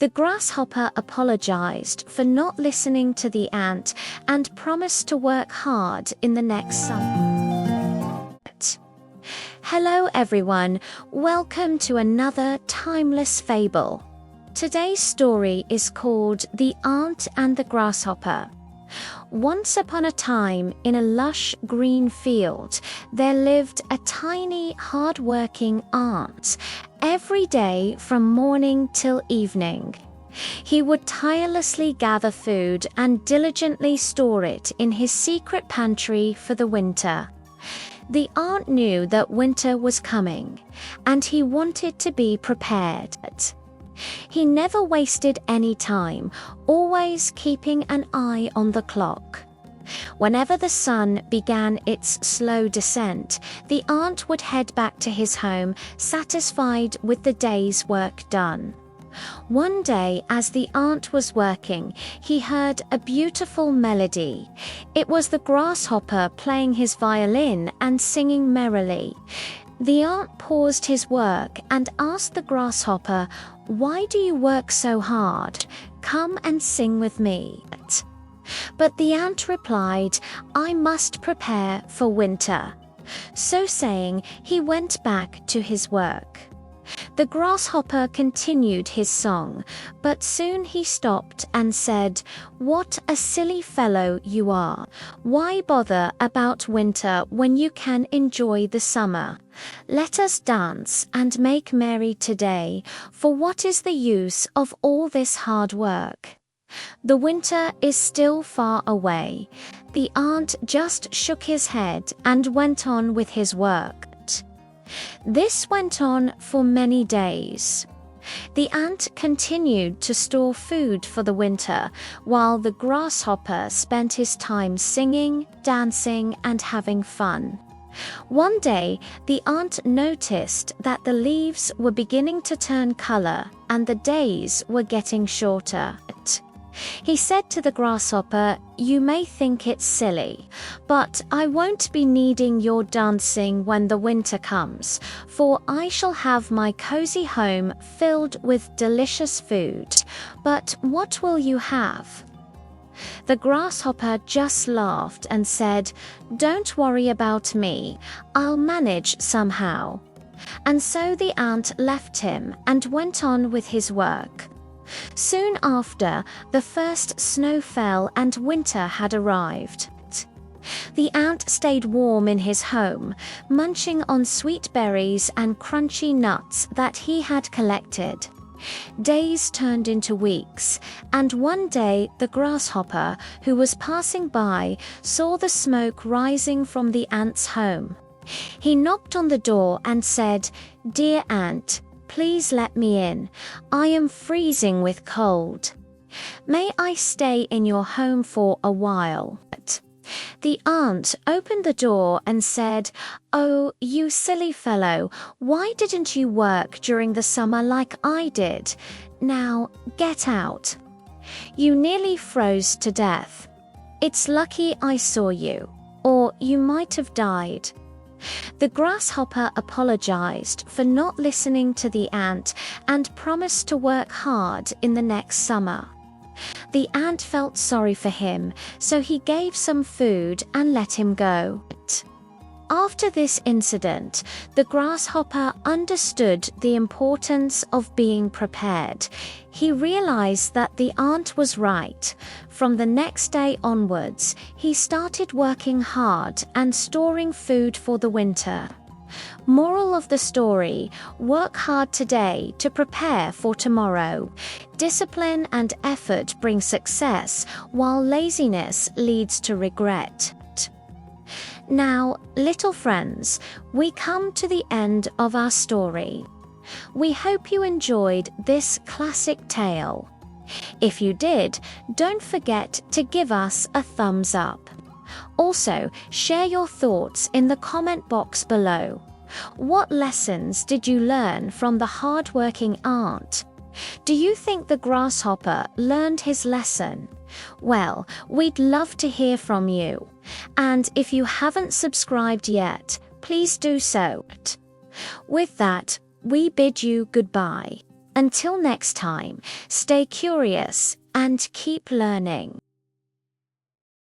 The grasshopper apologized for not listening to the ant and promised to work hard in the next summer. Hello everyone, welcome to another timeless fable. Today's story is called The Ant and the Grasshopper. Once upon a time, in a lush green field, there lived a tiny, hard-working ant. Every day from morning till evening, he would tirelessly gather food and diligently store it in his secret pantry for the winter. The ant knew that winter was coming, and he wanted to be prepared. He never wasted any time, always keeping an eye on the clock. Whenever the sun began its slow descent, the ant would head back to his home, satisfied with the day's work done. One day, as the ant was working, he heard a beautiful melody. It was the grasshopper playing his violin and singing merrily. The ant paused his work and asked the grasshopper, "Why do you work so hard? Come and sing with me." But the ant replied, "I must prepare for winter." So saying, he went back to his work. The grasshopper continued his song, but soon he stopped and said, "What a silly fellow you are. Why bother about winter when you can enjoy the summer? Let us dance and make merry today, for what is the use of all this hard work? The winter is still far away." The ant just shook his head and went on with his work. This went on for many days. The ant continued to store food for the winter, while the grasshopper spent his time singing, dancing, and having fun. One day, the ant noticed that the leaves were beginning to turn color and the days were getting shorter. He said to the grasshopper, "You may think it's silly, but I won't be needing your dancing when the winter comes, for I shall have my cozy home filled with delicious food. But what will you have?" The grasshopper just laughed and said, "Don't worry about me, I'll manage somehow." And so the ant left him and went on with his work. Soon after, the first snow fell and winter had arrived. The ant stayed warm in his home, munching on sweet berries and crunchy nuts that he had collected. Days turned into weeks, and one day the grasshopper, who was passing by, saw the smoke rising from the ant's home. He knocked on the door and said, "Dear ant, please let me in. I am freezing with cold. May I stay in your home for a while?" The ant opened the door and said, "Oh, you silly fellow, why didn't you work during the summer like I did? Now, get out. You nearly froze to death. It's lucky I saw you, or you might have died." The grasshopper apologized for not listening to the ant and promised to work hard in the next summer. The ant felt sorry for him, so he gave some food and let him go. After this incident, the grasshopper understood the importance of being prepared. He realized that the ant was right. From the next day onwards, he started working hard and storing food for the winter. Moral of the story: work hard today to prepare for tomorrow. Discipline and effort bring success, while laziness leads to regret. Now, little friends, we come to the end of our story. We hope you enjoyed this classic tale. If you did, don't forget to give us a thumbs up. Also, share your thoughts in the comment box below. What lessons did you learn from the hard-working ant? Do you think the grasshopper learned his lesson? Well, we'd love to hear from you. And if you haven't subscribed yet, please do so. With that, we bid you goodbye. Until next time, stay curious and keep learning.